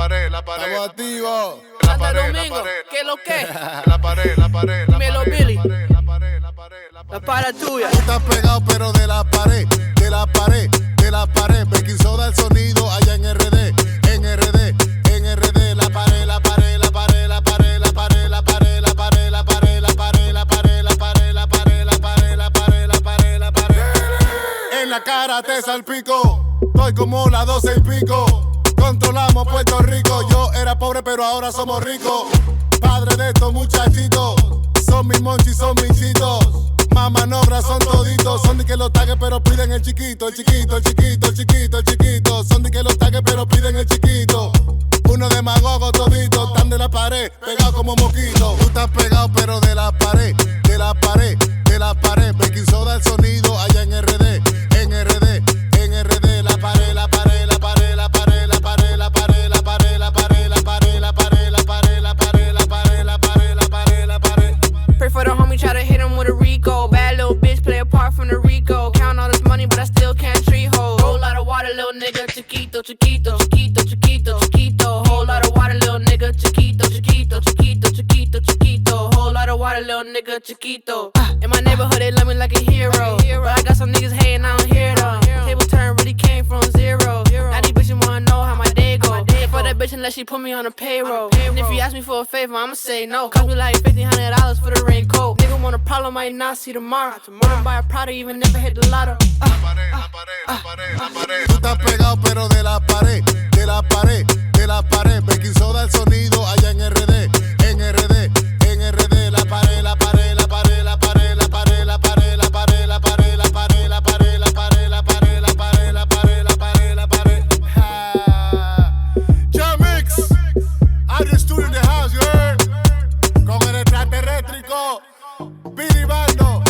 Estamos activos. Santo Domingo, ¿qué es lo que? Dímelo, Billy. La para tuya. Tú estás pegado, pero de la pared, de la pared, de la pared. Baking soda el sonido allá en RD, en RD, en RD. La pared, la pared, la pared, la pared, la pared, la pared, la pared, la pared, la pared, la pared, la pared, la pared, la pared, la pared, la pared, la pared. En la cara te salpico, estoy como las 12 y pico. Controlamos Puerto Rico, yo era pobre pero ahora somos ricos. Padre de estos muchachitos, son mis monchis, son mis chitos. Más manobras son toditos, son de que los tagues pero piden el chiquito, el chiquito, el chiquito, el chiquito, el chiquito. Son de que los tagues pero piden el chiquito. Uno demagogo todito, están de la pared, pegado como moquito. Tú estás pegado pero de la pared, de la pared, de la pared. Baking soda el sonido allá en RD, en RD, en RD. La pared, la pared, la pared, la pared, la pared, la pared, la pared, la pared, la pared, la pared, la pared, la pared, la pared, la pared, la pared, la pared. Pray for the homie, try to hit him with a Rico. Bad little bitch, play a part from the Rico. Count all this money, but I still can't treat hoes. Whole lot of water, little nigga, chiquito, chiquito, chiquito, chiquito, chiquito. Whole lot of water, little nigga, chiquito, chiquito, chiquito, chiquito, chiquito. Whole lot of water, little nigga, chiquito. In my neighborhood, they love me like a hero. But I got some niggas hating, I don't hear them. Table turn really came from zero. Now these bitches wanna know how my day go. For that bitch unless she put me on a payroll. And if you ask me for a favor, I'ma say no. Cost me like $1,500 for the raincoat. Nigga want a problem, might not see tomorrow. Wanna buy a Prada, even if I hit the lotto. Tú estás pegado pero de la pared, de la pared, de la pared. Baking soda el sonido allá en RD, en RD, en RD. La pared, la pared, la pared, la pared, la pared, la pared, la pared, la pared, la pared, la pared, la pared, la pared, la pared, la pared, la pared, la pared. Mix, Idio Studio in the house, you heard? Con el extraterrétrico, Billie Bando.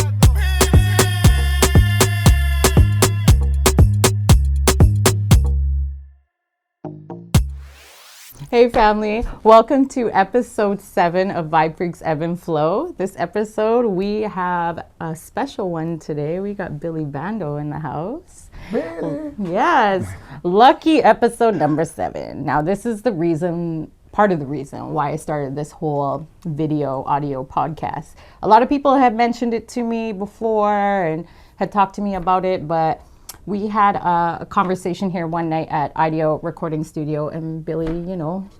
Hey family, welcome to episode 7 of Vibe Freq's Ebb Flow. This episode we have a special one today. We got Billie Bando in the house. Yes, lucky episode number 7. Now this is part of the reason why I started this whole audio podcast. A lot of people have mentioned it to me before and had talked to me about it, but we had a conversation here one night at Idio recording studio, and Billie,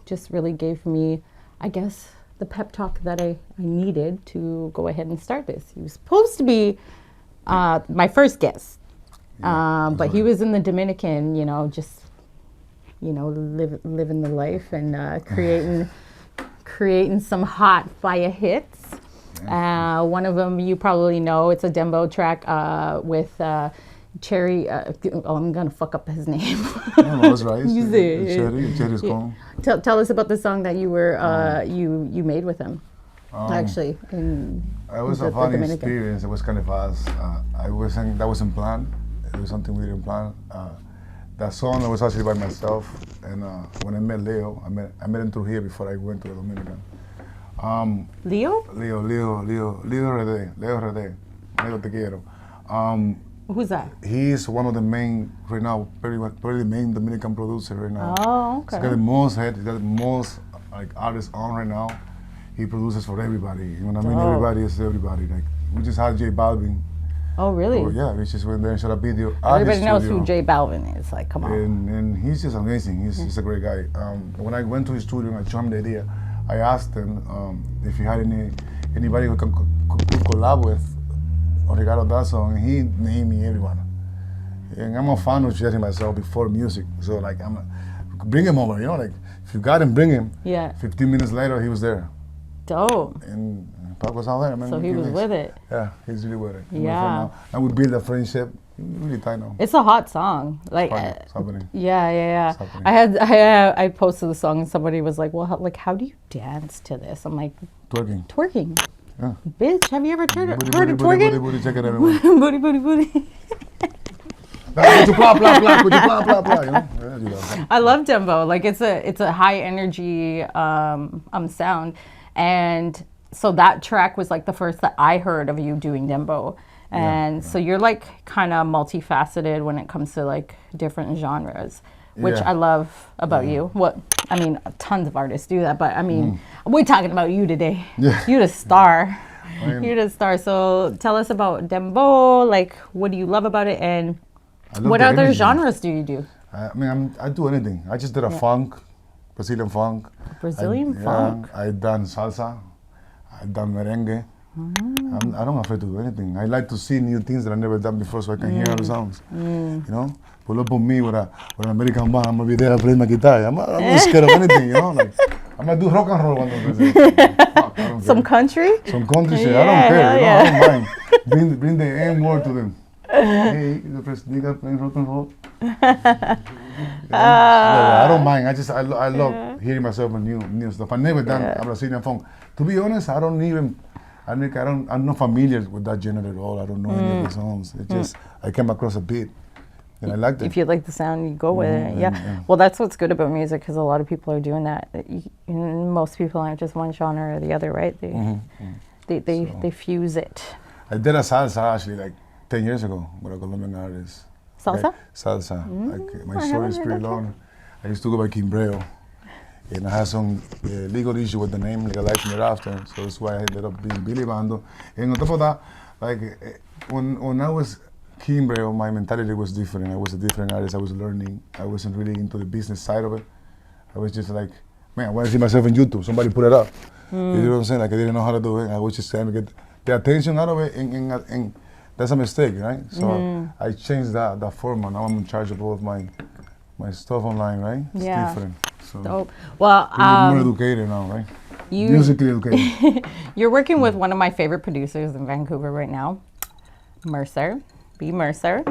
just really gave me, I guess, the pep talk that I needed to go ahead and start this. He was supposed to be my first guest, but he was in the Dominican, living the life and creating some hot fire hits. One of them you probably know. It's a dembow track with Cherry, I'm gonna fuck up his name. No, that's right. Cherry's gone. Tell us about the song that you were you made with him. Actually, it was a funny experience. It was kind of fast. That wasn't planned. It was something we didn't plan. That song I was actually by myself, and when I met Leo, I met him through here before I went to the Dominican. Leo Rede. Leo te quiero. Who's that? He's one of the main right now, probably the main Dominican producer right now. Oh, okay. He's got the most artists on right now. He produces for everybody. You know what I mean? Everybody is everybody. Like we just had J Balvin. Oh, really? So, yeah, we just went there and shot a video. Everybody knows who J Balvin is. Like, come on. And he's just amazing. He's a great guy. When I went to his studio and I showed him the idea, I asked him if he had anybody who could collab with or he got on that song, and he named me everyone. And I'm a fan of Jesse myself before music, so like bring him over, like if you got him, bring him. Yeah. 15 minutes later, he was there. Dope. And Pop was out there, man. So he was with it. Yeah, he's really with it. Yeah. And we built a friendship. Really tight now. It's a hot song. Like, it's happening. Yeah. I posted the song and somebody was like, "Well, how do you dance to this?" I'm like, twerking. Yeah. Bitch, have you ever heard of twerking? Booty, check it everywhere. Booty. I love dembow. Like it's a high energy sound, and so that track was like the first that I heard of you doing dembow. And so you're like kind of multifaceted when it comes to like different genres. which Yeah. I love about you. I mean, tons of artists do that, but I mean, we're talking about you today. Yeah. You're the star. I mean, You're the star. So tell us about Dembow. Like, what do you love about it, and I love what the other energy. genres do you do? I mean, I do anything. I just did a funk, Brazilian funk. Brazilian funk. I done salsa. I done merengue. I don't afraid to do anything. I like to see new things that I never done before, so I can hear other sounds. You know, pull up on me with an American band. I'm gonna be there playing my guitar. I'm not scared of anything. You know, like I'm gonna do rock and roll one day. Fuck, I don't Some care. country? Some country shit. I Yeah, don't care. hell You know, yeah. I don't mind. Bring the N word to them. Hey, the first nigga playing rock and roll. I don't mind. I love hearing myself in new stuff. I never done a Brazilian funk. To be honest, I'm not familiar with that genre at all. I don't know any of the songs. It just I came across a beat and I liked it. If you like the sound, you go with it. Yeah. Well, that's what's good about music, because a lot of people are doing that. Most people aren't just one genre or the other, right? They fuse it. I did a salsa actually like 10 years ago with a Colombian artist. Salsa? Okay? Salsa. Like, my story is pretty long. I used to go by Quimbreo. And I had some legal issue with the name, legalizing it after. So that's why I ended up being Billie Bando. And on top of that, like when I was Quimbreo, my mentality was different. I was a different artist. I was learning. I wasn't really into the business side of it. I was just like, man, I want to see myself in YouTube. Somebody put it up. You know what I'm saying? Like I didn't know how to do it. I was just trying to get the attention out of it, and that's a mistake, right? So I changed that format. Now I'm in charge of all of my stuff online, right? It's different. So Dope. Well, more educated now, right? Musically educated. You're working with one of my favorite producers in Vancouver right now, Mercer. B. Mercer.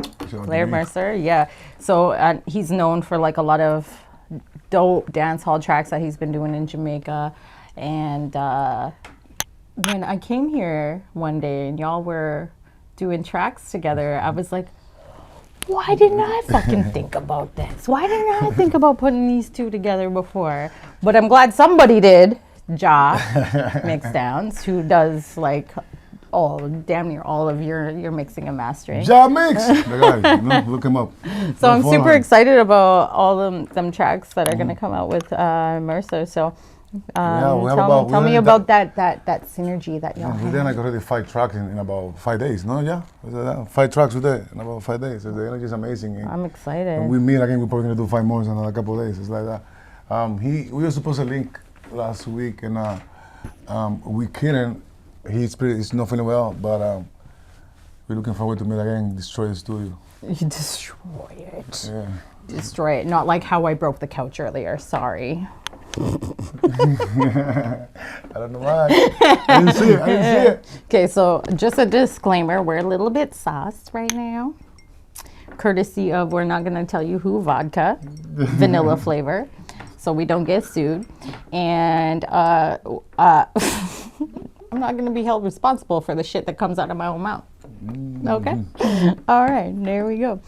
Blair Mercer, yeah. So he's known for like a lot of dope dance hall tracks that he's been doing in Jamaica. And when I came here one day and y'all were doing tracks together, I was like, why didn't I fucking think about this? Why didn't I think about putting these two together before? But I'm glad somebody did. Ja Mixdowns, who does like damn near all of your mixing and mastering. Ja Mix! The guy, look him up. So I'm super excited about all them tracks that are gonna come out with Mercer. So tell me about that synergy that y'all We have. did like already 5 tracks in about 5 days, no? Yeah? Was that 5 tracks we did in about 5 days. So the energy is amazing. And I'm excited. when we meet again, we're probably gonna do 5 more in another couple of days. It's like that. We were supposed to link last week, and we couldn't. He's not feeling well, but we're looking forward to meet again, destroy the studio. You destroy it. Yeah. Destroy it. Not like how I broke the couch earlier. Sorry. I don't know why. I didn't see it. Okay, so just a disclaimer, we're a little bit sauced right now. Courtesy of, we're not gonna tell you who vodka, vanilla flavor, so we don't get sued. And I'm not gonna be held responsible for the shit that comes out of my own mouth. Okay? All right, there we go.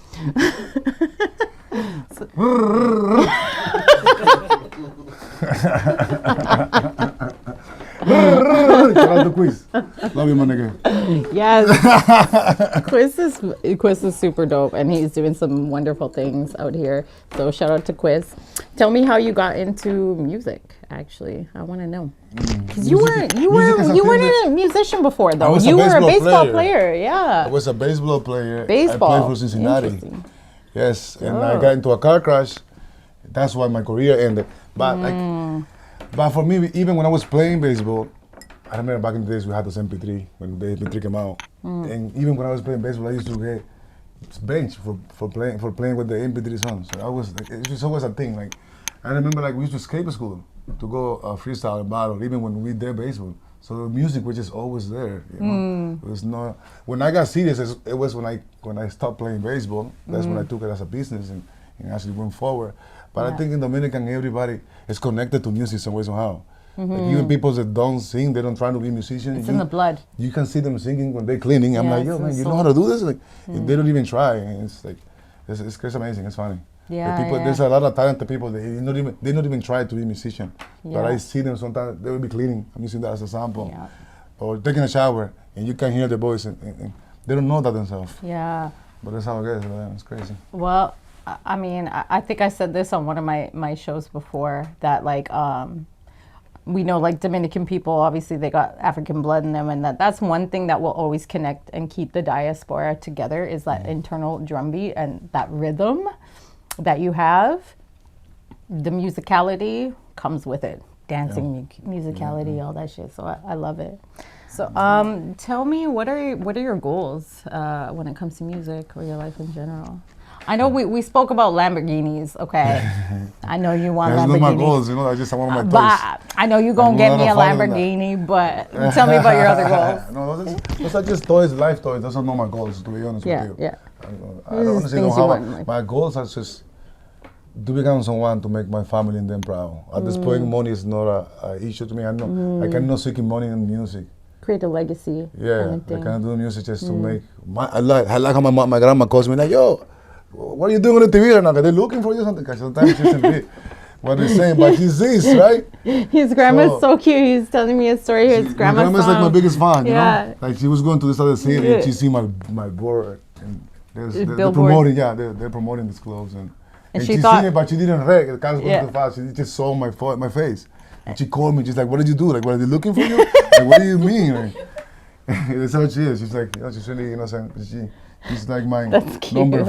Shout out to Quiz. Love you, my nigga. Yes. Quiz is super dope, and he's doing some wonderful things out here. So shout out to Quiz. Tell me how you got into music. Actually, I want to know. Because you weren't a musician before, though. You were a baseball player. Yeah. I was a baseball player. Baseball. I played for Cincinnati. Interesting. Yes, and I got into a car crash. That's why my career ended. But but for me, even when I was playing baseball, I remember back in the days we had this MP3 when the MP3 came out, and even when I was playing baseball, I used to get bench for playing with the MP3 songs. So I was like, it was always a thing. Like I remember, like we used to escape school to go freestyle and battle, even when we did baseball. So the music was just always there. You know? It was not. When I got serious, it was when I stopped playing baseball. That's when I took it as a business and actually went forward. But I think in Dominican, everybody is connected to music some way, somehow. Like even people that don't sing, they don't try to be musicians. It's in the blood. You can see them singing when they're cleaning. I'm Yeah, like, yo, it's in man, the you soul. know how to do this? Like, they don't even try. And it's like, it's amazing. It's funny. Yeah, People, There's a lot of talented people that they not even try to be musician. Yeah. But I see them sometimes. They will be cleaning. I'm using that as a sample. Yeah. Or taking a shower, and you can hear the voice, and they don't know that themselves. Yeah. But that's how it is. Man. It's crazy. Well, I mean, I think I said this on one of my shows before, that like we know like Dominican people, obviously they got African blood in them, and that's one thing that will always connect and keep the diaspora together is that internal drum beat and that rhythm that you have. The musicality comes with it, dancing musicality, all that shit. So I love it. So tell me, what are your goals when it comes to music or your life in general? I know we spoke about Lamborghinis, okay? I know you want Lamborghinis. Those are my goals, you know. I just want my toys. But I know you're gonna get me a Lamborghini, but tell me about your other goals. No, those are just toys, life toys. Those are not my goals, to be honest with you. Yeah. I honestly don't have my goals are just to become someone to make my family and them proud. At this point, money is not an issue to me. I cannot seek money in music. Create a legacy. Yeah, kind of thing. I can do music just to make. I like how my grandma calls me like, yo, what are you doing on the TV right now? They're looking for you or something. Because sometimes she doesn't be what they're saying, but he sees, right? His grandma's so cute. He's telling me a story. His grandma's like my biggest fan, you know? Like she was going to this other city and she see my board and they're promoting, they're promoting these clothes and she thought, seen it, but she didn't read. The car was going too fast. She just saw my face. And she called me, she's like, what did you do? Like, what are they looking for you? Like, what do you mean? Like, that's how she is. She's like, she's really innocent. She's like my number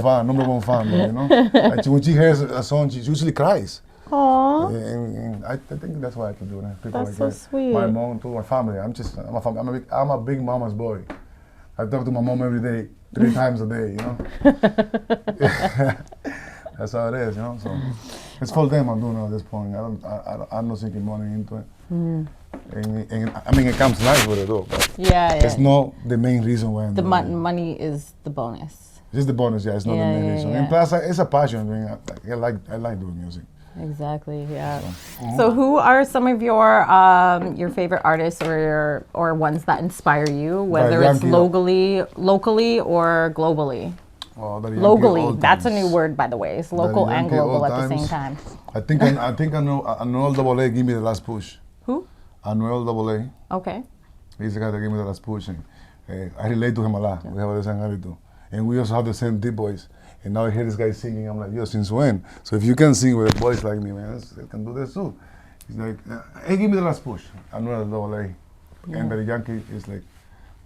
one fan, you know? Like when she hears a song, she usually cries. Aww. And I think that's why I can do that. People that's like so sweet. My mom, too, my family. I'm a big mama's boy. I talk to my mom every day, 3 times a day, you know? That's how it is, you know? So it's for them I'm doing it at this point. I'm not sinking money into it. And I mean, it comes nice with it though, but it's not the main reason why I'm doing it. Money is the bonus. Just the bonus, it's not the main reason. And plus, it's a passion. I mean, I like doing music. Exactly, yeah. So who are some of your favorite artists or ones that inspire you, whether it's locally or globally? Locally, that's a new word, by the way. It's local and global at the same time. I think I know Anuel AA gave me the last push. Who? Anuel AA. Okay. He's the guy that gave me the last push. And, I relate to him a lot. We have the same attitude. And we also have the same deep voice. And now I hear this guy singing. I'm like, yo, since when? So if you can sing with a voice like me, man, I can do this too. He's like, hey, give me the last push. Anuel AA. And the Yankee is like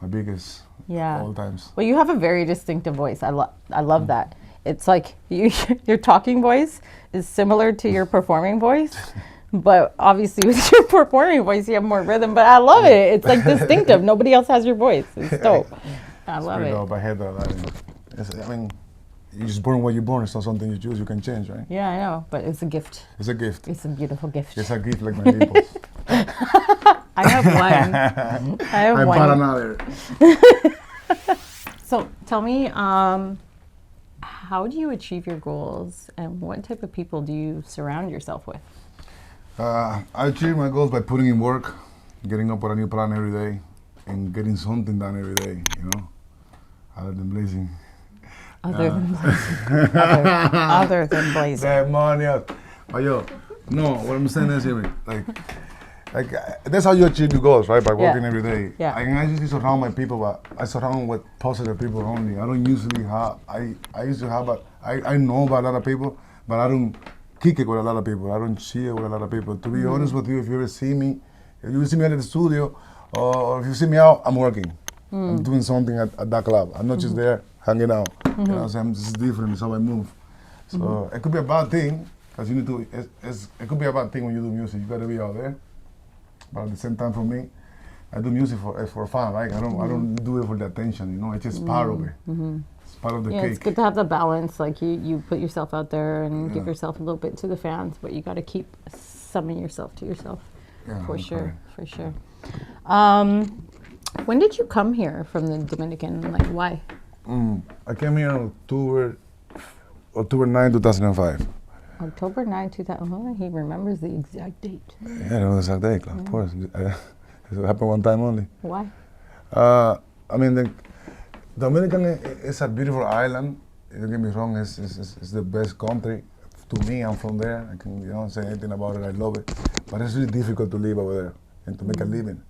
my biggest all times. Well, you have a very distinctive voice. I love that. It's like your talking voice is similar to your performing voice, but obviously with your performing voice you have more rhythm. But I love it. It's like distinctive. Nobody else has your voice. It's dope. I love it. Dope. I had that. I mean, you're just born where you're born. It's not something you choose. You can change, right? Yeah, I know. But it's a gift. It's a gift. It's a beautiful gift. It's a gift like my nipples. I have one. I have one. Bought another. So tell me, how do you achieve your goals, and what type of people do you surround yourself with? I achieve my goals by putting in work, getting up with a new plan every day, and getting something done every day. You know, other than blazing. Other than blazing. Demonios. But yo, no, what I'm saying is, like that's how you achieve your goals, right? By working every day. Yeah. I usually surround my people, but I surround with positive people only. I don't usually have. I used to have, I know about a lot of people, but I don't kick it with a lot of people. I don't cheer with a lot of people. To be honest with you, if you ever see me, if you see me at the studio, or if you see me out, I'm working. I'm doing something at that club. I'm not just there hanging out. You know what I'm saying? This is different. It's how I move. So it could be a bad thing, because you need to. It could be a bad thing when you do music. You got to be out there. But at the same time, for me, I do music for fun, right? I don't do it for the attention, you know. It's just part of it. It's part of the cake. It's good to have the balance. Like you put yourself out there and give yourself a little bit to the fans, but you got to keep some of yourself to yourself. Yeah, for sure, correct. for sure. When did you come here from the Dominican? Like, why? I came here on October 9, 2005. October 9, 2000. Oh, he remembers the exact date. Yeah, the exact date, of course. It happened one time only. Why? I mean, the Dominican is a beautiful island. Don't get me wrong, it's the best country. To me, I'm from there. I can say anything about it. I love it. But it's really difficult to live over there and to make a living.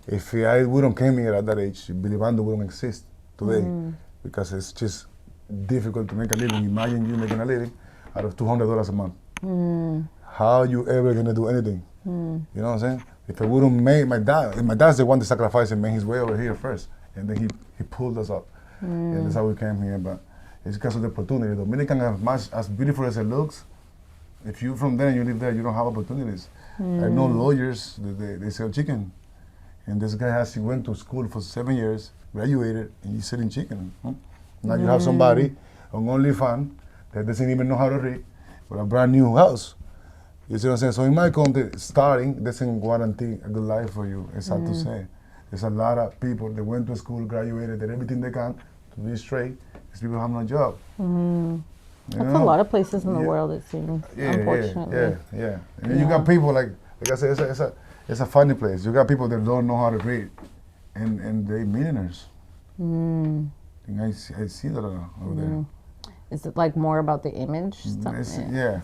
If we wouldn't came here at that age, Billie Bando wouldn't exist today, because it's difficult to make a living. Imagine you making a living out of $200 a month. How you ever gonna do anything? You know what I'm saying? If I wouldn't make my dad's the one that sacrificed and made his way over here first, and then he pulled us up, and that's how we came here. But it's because of the opportunity. Dominican, as beautiful as it looks, if you're from there and you live there, you don't have opportunities. I know lawyers, they sell chicken. And this guy he went to school for 7 years, graduated, and he's selling chicken. Now you have somebody on OnlyFans that doesn't even know how to read, with a brand new house. You see what I'm saying? So in my country, starting doesn't guarantee a good life for you. It's hard to say. There's a lot of people that went to school, graduated, did everything they can to be straight. These people have no job. That's a lot of places in the world, it seems, unfortunately. Yeah. And you got people like I said, it's a funny place. You got people that don't know how to read, and they're millionaires. And I see that over there. Is it like more about the image? Yeah.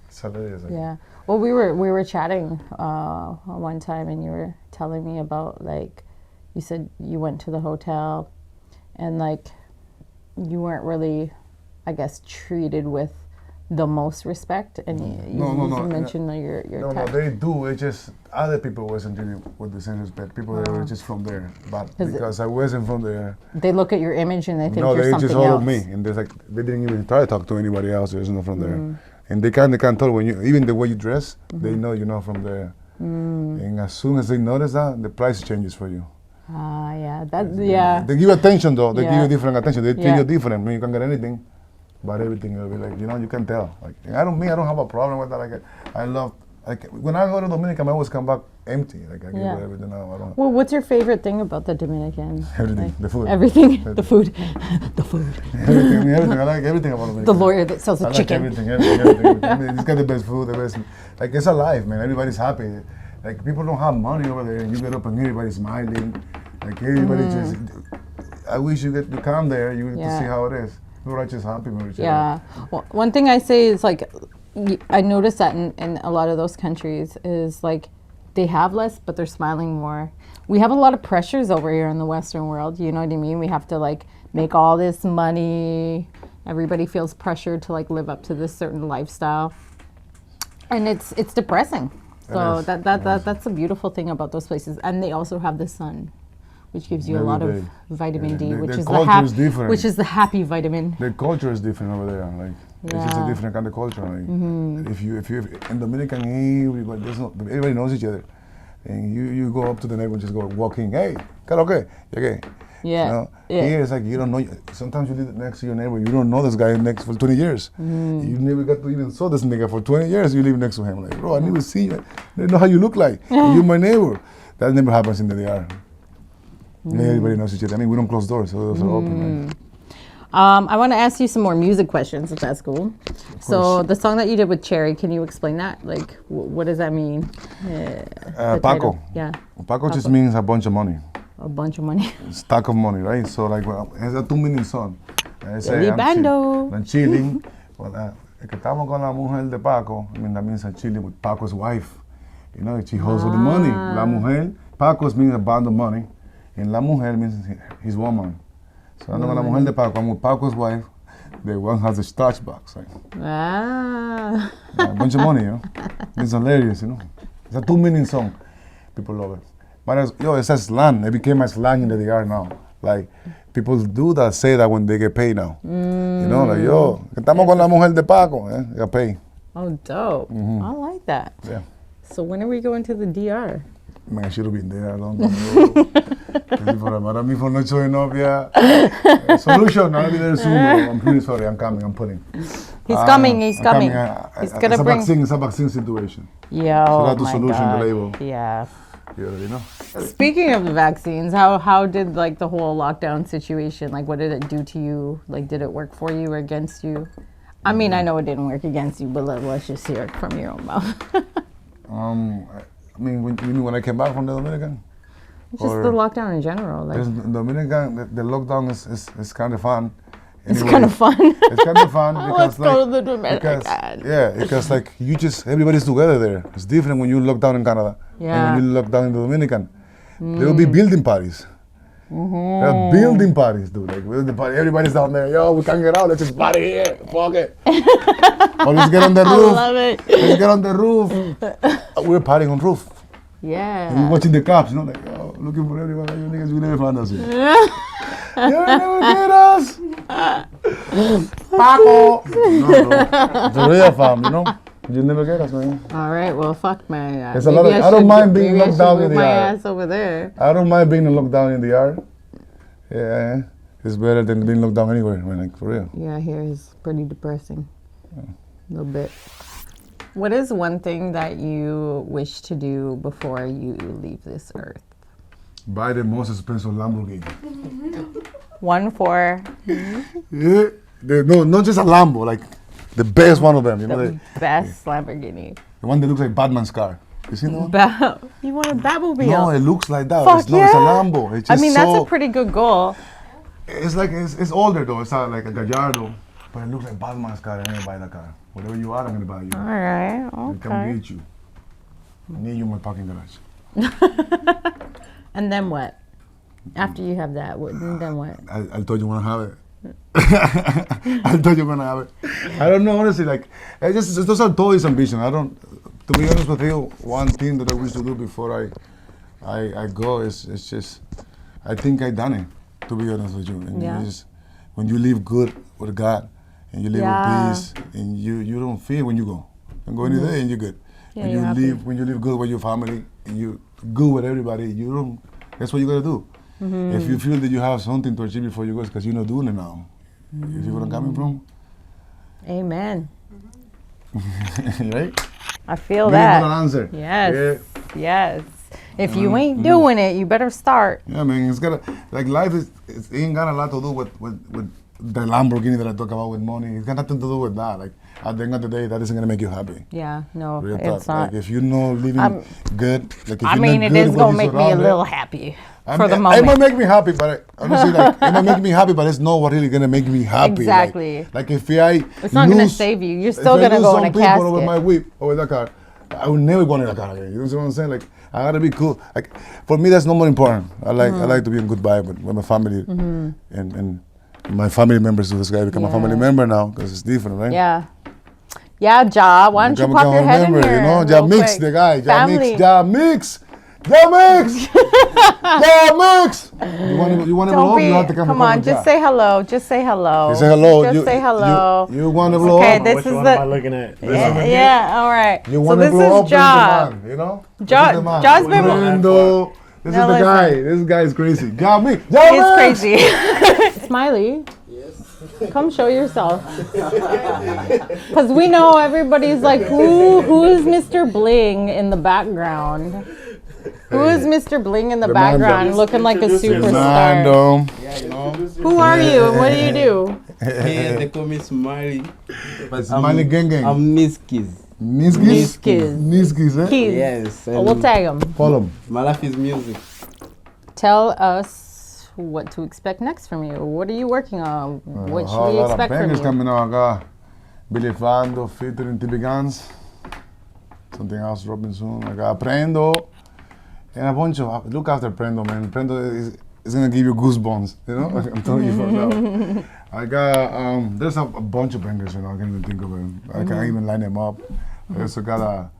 It's hilarious. Yeah. Well, we were chatting one time, and you were telling me about, like, you said you went to the hotel, and like you weren't really, I guess, treated with the most respect, and you mentioned your No, they do. It's just other people wasn't treated with the same respect. People that were just from there, but because I wasn't from there, they look at your image and they think you're something else. No, they just all of me, and there's like they didn't even try to talk to anybody else who's not from there, and they can't tell when you even the way you dress, they know you're not from there, and as soon as they notice that, the price changes for you. They give attention though. They give you different attention. They treat you different. I mean, you can get anything. But everything will be like, you can tell. Like I don't have a problem with that. Like I love, like when I go to Dominican, I always come back empty. Like I give everything out. I don't. Well, what's your favorite thing about the Dominican? Everything, like, the food. Everything, the food, the food. Everything. I like everything about Dominican. The lawyer that sells the chicken. Everything. I mean, it's got the best food, the best. Like it's alive, man. Everybody's happy. Like people don't have money over there, and you get up and everybody's smiling. Like everybody just. I wish you get to come there. You get to see how it is. We're just happy with each other. Well, one thing I say is like, I noticed that in a lot of those countries is like, they have less, but they're smiling more. We have a lot of pressures over here in the Western world. You know what I mean? We have to like make all this money. Everybody feels pressured to like live up to this certain lifestyle, and it's depressing. So that's a beautiful thing about those places, and they also have the sun, which gives you a lot of vitamin D, which is the happy vitamin. The culture is different over there. Like it's just a different kind of culture. Like, if you in Dominican, everybody knows each other, and you go up to the neighbor and just go walking. Hey, okay, okay. Here it's like you don't know. Sometimes you live next to your neighbor. You don't know this guy next for 20 years. You never got to even saw this nigga for 20 years. You live next to him. Like, bro, I never see you. I don't know how you look like. You're my neighbor. That never happens in the DR. Everybody knows each other. I mean, we don't close doors, so those are open. Right? I want to ask you some more music questions, if that's cool. So the song that you did with Cherry, can you explain that? Like, what does that mean? Paco. Yeah. Paco just means a bunch of money. A bunch of money. Stack of money, right? So like, it's a 2-minute song. Billie Bando. I'm chilling. Que estamos con la mujer de Paco. I mean, that means I'm chilling with Paco's wife. You know, she holds all the money. La mujer, Paco's means a band of money. And la mujer means his woman. So I'm la mujer de Paco. I'm with Paco's wife. The one has a starch box. Right? A bunch of money, you know. It's hilarious, you know. It's a 2-minute song. People love it. But it's a slang. It became a slang in the DR now. Like, people do that, say that when they get paid now. You know, like, estamos con la mujer de Paco. They got paid. Oh, dope. I like that. Yeah. So when are we going to the DR? Man, I should have been there a long time ago. Para mí for noche de novia. Solution, I'll be there soon. I'm really sorry, I'm coming, I'm putting. He's coming. He's gonna bring. It's a vaccine situation. Yeah. So that's the solution, the label. Yeah. You already know. Speaking of the vaccines, how did like the whole lockdown situation, like what did it do to you? Like did it work for you or against you? I mean, I know it didn't work against you, but let's just hear it from your own mouth. I mean, when I came back from the Dominican? Just the lockdown in general. Like. Dominican, the lockdown is kind of fun. Anyway, it's kind of fun. It's kind of fun because let's go to the Dominican. Because like everybody's together there. It's different when you lock down in Canada and when you lock down in the Dominican. There will be building parties. They're building parties, dude. Like building party. Everybody's down there. Yo, we can't get out. Let's just party here. Fuck it. Or let's get on the roof. I love it. Let's get on the roof. We're partying on roof. Yeah. We're watching the cops, you know, like, yo, looking for everyone. You niggas, you never find us here. You never get us. Paco. No. It's a real fam, you know. You never get us, man. All right. Well, fuck, man. There's a lot of, I don't mind being locked down in the my yard. ass over there. I don't mind being locked down in the yard. Yeah, it's better than being locked down anywhere, man. Like, for real. Yeah, here is pretty depressing. A little bit. What is one thing that you wish to do before you leave this earth? Buy the most expensive Lamborghini. One for Yeah. No, not just a Lambo, like the best one of them. You know, the best Lamborghini. the one that looks like Batman's car. You see that one? You want a Batmobile? No, it looks like that. Fuck It's not. It's a yeah. Lambo. It's I just mean, that's a pretty good goal. It's like it's older though. It's not like a Gallardo, but it looks like Batman's car. I'm gonna buy that car. Whatever you are, I'm gonna buy you. All right. I come Okay. get you. I need you in my parking garage. And then what? After you have that, then what? I told you when I have it. I told you when I have it. I don't know, honestly. Like, those are toys ambition. I don't. To be honest with you, one thing that I wish to do before I go is just. I think I done it. To be honest with you, and Yeah. you just, when you live good with God, and you live Yeah. with peace, and you don't fear when you go. You go any day and you're good. Yeah, when you're happy. you live good with your family and you good with everybody, you don't. That's what you gotta do. If you feel that you have something to achieve before you go, it's because you're not doing it now. You see where I'm coming from? Amen. Right? I feel Really that. good answer. Yes. Yes. If you ain't doing it, you better start. Yeah, man. It's gotta, like, life is. It ain't got a lot to do with the Lamborghini that I talk about with money. It's got nothing to do with that. Like, at the end of the day, that isn't gonna make you happy. Yeah. No, Real it's talk. not. Like, if you're not living good, like, if I you're mean, not it good is with gonna you make me a surrounded- little happy I for mean, the It might moment. make me happy, but honestly, like, it might make me happy, but it's not what really gonna make me happy. Exactly. Like if I It's not gonna lose- save you. You're if still I gonna lose go some in a people over my casket. whip or that car, I would never go in that car again. You know what I'm saying? Like, I gotta be cool. Like, for me, that's no more important. I like to be in good vibe with my family, and my family members of this guy become a family Yeah. member now because it's different, right? Yeah. Yeah, Ja. Why don't you Become a pop your head in member, here? you know? real Ja Mix, quick? the guy. Ja Family. Mix. Ja Mix. Ja Mix. Ja Mix. You want to blow Don't up? be. You have to come Come and on, call just Ja. say hello. Just say hello. You say hello. Just say hello. You want to blow Okay, up? this Which is one the. am I looking at? This Yeah, one? yeah, all right. You So want to this blow up? is This is the Ja. man, you know? Ja- This is the man. Ja's been- Brando. This Now is the listen. guy. This guy is crazy. Ja Mix. Ja He's Mix. crazy. Smiley. Yes. Come show yourself. Because we know everybody's like, who is Mr. Bling in the background? Who is Mr. Bling in the The background Mando. looking like a Introduce yourself. superstar? Mando. Who are you and what do you do? Here they call me Smiley. But Smiley gang gang. I'm Niskis. Niskis? Niskis. Niskis, eh? Keys. Yes. Oh, we'll tag him. Follow him. My life is music. Tell us what to expect next from you. What are you working on? What should we expect from bangers you? coming out. I got Billie Bando featuring TB Guns. Something else dropping soon. I got Prendo. And a bunch of, look after Prendo, man. Prendo is gonna give you goosebumps, you know? I'm telling you from now. I got, there's a bunch of bangers, you know, I can't even think of them. I can't even line them up. I also got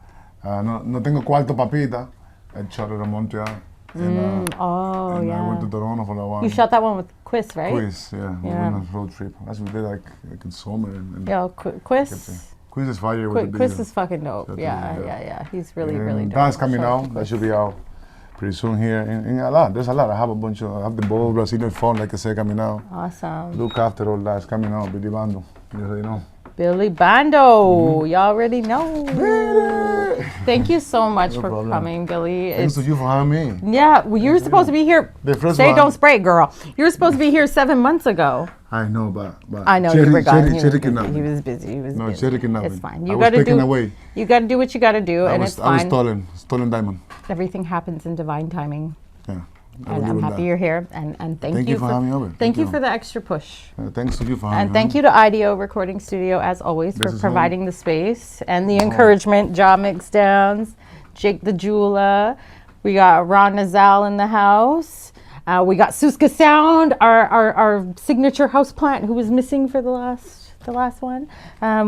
no tengo cuarto papita. I shot it in Montreal. And, Oh, and I yeah. went to Toronto for that one. You shot that one with Quiz, right? Quiz, yeah. We Yeah. went on a road trip. That's what we did like in summer. And Yo, Quiz. Quiz is fire with the Quiz video. is fucking dope. Shut Yeah, it, yeah, yeah. yeah. He's really, And really dope. That's coming Shout out out. to That Quiz. should be out pretty soon here. And a lot. There's a lot. I have a bunch of. I have the bold Brazilian phone, like I said, coming out. Awesome. Look after all that. It's coming out. Billie Bando. You already know. Billie Bando. Y'all already know. Thank you so much No for problem. coming, Billy. Thanks to you for having me. Yeah, well, you were supposed to be here. The first Say one. don't spray, girl. You were supposed to be here 7 months ago. I know, but I know you were gone. Cherry kidnapped He me. was busy. He was No, busy. Cherry kidnapped It's me. fine. I You was gotta taken do. away. You gotta do what you gotta do, and it's I was fine. stolen diamond. Everything happens in divine timing. Yeah. I will And live I'm with happy that. you're here. And Thank you for having me over. Thank you for the extra push. Thanks to you for having And me. thank you to Idio Recording Studio, as always, This for is providing the space and the encouragement. Ja Mix Downs, Jake the Jeweler. We got Ron Nazal in the house. We got Sgsmåþkvəy Sound, our signature house plant who was missing for the last one.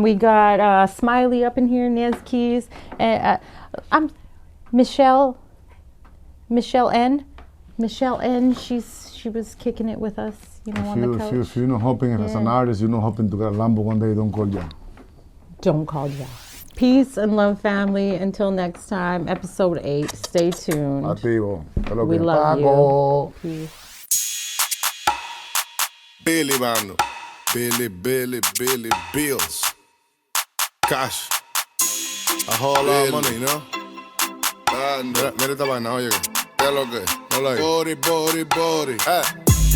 We got Smiley up in here, Nez Keys. I'm Michelle N. She was kicking it with us, on the couch. If you're not hoping as an artist, you're not hoping to get a Lambo one day, don't call ya. Don't call ya. Peace and love, family. Until next time, episode 8. Stay tuned. Activo. We love you. Peace. Billie Bando. Billy Bills. Cash. A whole lot of money, ¿no? Mira esta vaina, oye. ¿Qué es lo que? No lo hay. Body.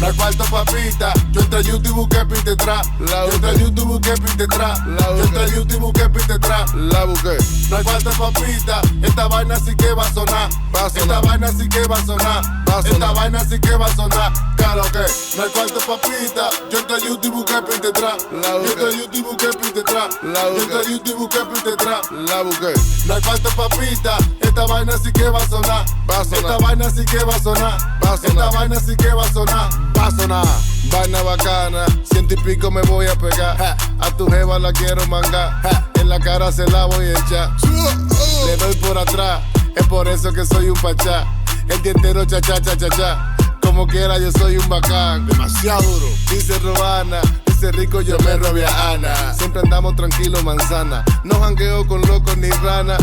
No hay cuarto papita, yo entré a YouTube busqué pinte trap. Yo entré a YouTube busqué pinte trap. Yo entré a YouTube busqué pinte trap. La busqué. No hay cuarto papita, esta vaina sí que va a sonar. Esta vaina sí que va a sonar. Esta vaina sí que va a sonar. Claro que no hay cuarto papita, yo entré a YouTube busqué pinte trap. Yo entré a YouTube busqué pinte trap. Yo entré a YouTube busqué pinte trap. La busqué. No hay cuarto papita, esta vaina sí que va a sonar. Esta vaina sí que va a sonar. Esta vaina sí que va a sonar. Va a sonar, vaina bacana, 100 y pico me voy a pegar. A tu jeva la quiero mangar, en la cara se la voy a echar. Le doy por atrás, es por eso que soy un pachá. El día entero cha. Como quiera yo soy un bacán, demasiado duro. Dice Robana, dice Rico yo me robé a Ana. Siempre andamos tranquilos manzana, no jangueo con locos ni rana.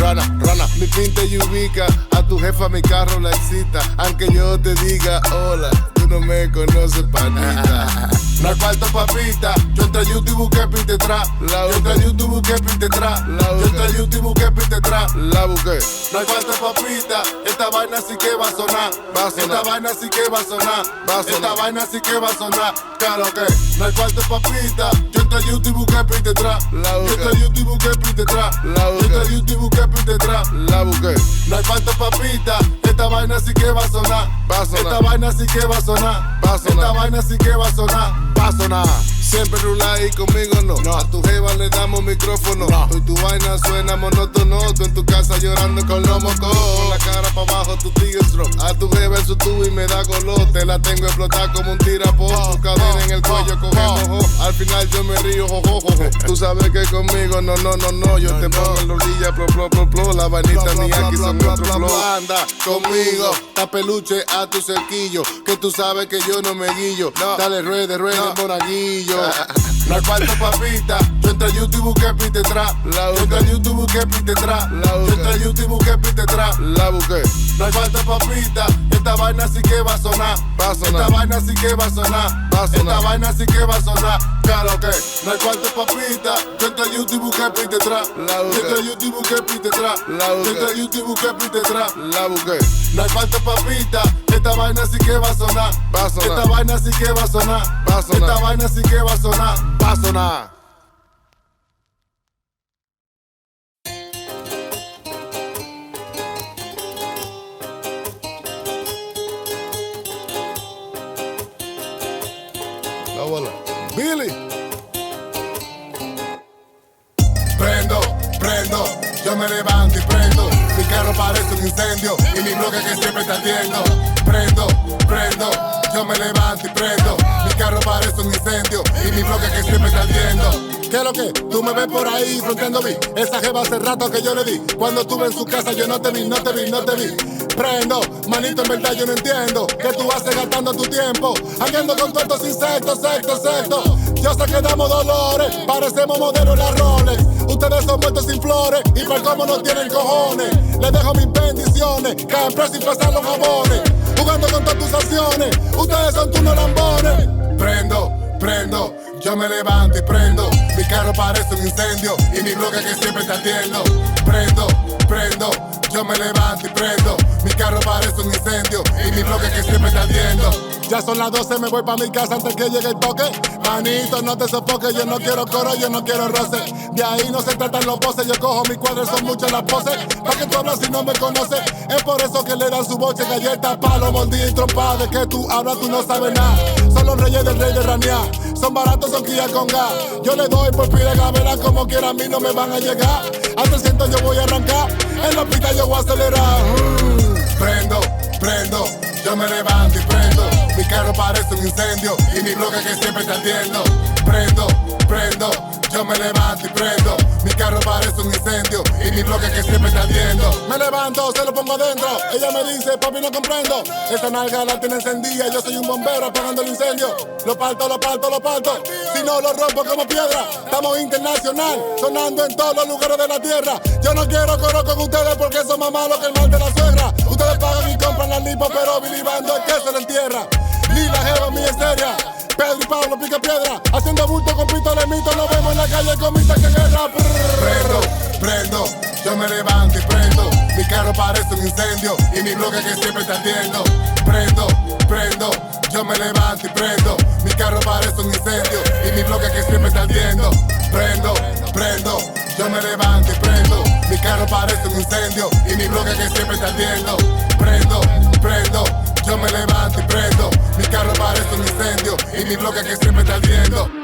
Mi pinta y ubica, a tu jefa mi carro la excita. Aunque yo te diga hola, tú no me conoces panita. No hay cuarto papita, yo entré a YouTube busqué pinte trap. Yo entré a YouTube busqué pinte trap. Yo entré a YouTube busqué pinte trap. La busqué. No hay cuarto papita, esta vaina sí que va a sonar. Esta vaina sí que va a sonar. Esta vaina sí que va a sonar. Claro que no hay cuarto papita, yo entré a YouTube busqué pinte trap. Yo entré a YouTube busqué pinte trap. Yo entré a YouTube busqué pinte trap. La busqué. No hay cuarto papita, esta vaina sí que va a sonar. Esta vaina sí que va a sonar. Esta vaina sí que va a sonar. Va a sonar. Siempre rula y conmigo no. A tu jeva le damos micrófono. Tú y tu vaina suena monótono. Tú en tu casa llorando con los mocos. Con la cara pa' abajo tu tío stroke. A tu jeva en su tubo y me da color. Te la tengo explotada como un tirapo. Tu cadena en el cuello cogemos. Al final yo me río, jojojo. Tú sabes que conmigo no. Yo te pongo en la orilla, plo. La vainita mía aquí son otro flow. Anda conmigo, ta peluche a tu cerquillo. Que tú sabes que yo no me guillo. Dale ruede, monaguillo. No hay cuarto papita, yo entré a YouTube busqué pinte trap. Yo entré a YouTube busqué pinte trap. Yo entré a YouTube busqué pinte trap. La busqué. No hay cuarto papita, esta vaina sí que va a sonar. Esta vaina sí que va a sonar. Esta vaina sí que va a sonar. Claro que no hay cuarto papita, yo entré a YouTube busqué pinte trap. Yo entré a YouTube busqué pinte trap. Yo entré a YouTube busqué pinte trap. La busqué. No hay cuarto papita, esta vaina sí que va a sonar. Esta vaina sí que va a sonar. Esta vaina sí que va a sonar. Va a sonar. La bola. Billy. Prendo, yo me levanto y prendo. Mi carro parece un incendio y mi bloque que siempre está ardiendo. Prendo, yo me levanto y prendo. Mi carro parece un incendio y mi bloque que siempre está ardiendo. ¿Qué es lo que? Tú me ves por ahí fronteando vi. Esa jeva hace rato que yo le di. Cuando estuve en su casa yo no te vi. Prendo, manito, en verdad yo no entiendo que tú haces gastando tu tiempo andando con todos estos insectos. Yo sé que damos dolores, parecemos modelos en las roles. Ustedes son muertos sin flores y por cómo no tienen cojones. Les dejo mis bendiciones, caen presos sin pasar los jabones. Jugando con todas tus acciones, ustedes son tus lambones. Prendo, yo me levanto y prendo. Mi carro parece un incendio y mi bloque que siempre está ardiendo. Prendo, yo me levanto y prendo. Mi carro parece un incendio y mi bloque que siempre está ardiendo. Ya son las 12, me voy pa' mi casa antes que llegue el toque. Manito, no te sofoques, yo no quiero coro, yo no quiero roce. De ahí no se tratan los poses, yo cojo mis cuadros, son muchas las poses. Pa' que tú hablas si no me conoces, es por eso que le dan su boche, galletas, palo, mordida y trompada. De que tú hablas, tú no sabes nada. Son los reyes del rey de Rania, son baratos, son Kia con gas. Yo le doy por pile gavera, como quiera a mí no me van a llegar. A 300 yo voy a arrancar, en la pista yo voy a acelerar. Prendo, yo me levanto y prendo. mi carro parece un incendio y mi bloque que siempre está ardiendo. Prendo, prendo, yo me levanto y prendo. Mi carro parece un incendio y mi bloque que siempre está ardiendo. Me levanto, se lo pongo adentro. Ella me dice, papi, no comprendo. Esa nalga la tiene encendida, yo soy un bombero apagando el incendio. Lo parto, lo parto, lo parto. Si no, lo rompo como piedra. Estamos internacional, sonando en todos los lugares de la tierra. Yo no quiero coro con ustedes porque son más malos que el mal de la suegra. Ustedes pagan y compran la lipo, pero Billie Bando es que se la entierra. Ni la jeva mía es seria. Pedro y Pablo pica piedra, haciendo bulto con pistola mito. Nos vemos en la calle con mi tanque guerra. Prendo, prendo, yo me levanto y prendo. Mi carro parece un incendio y mi bloque que siempre está ardiendo. Prendo, prendo, yo me levanto y prendo. Mi carro parece un incendio y mi bloque que siempre está ardiendo. Prendo, prendo, yo me levanto y prendo. Mi carro parece un incendio y mi bloque que siempre está ardiendo. Prendo, prendo, yo me levanto y prendo. Mi carro parece un incendio y mi bloque que siempre está ardiendo.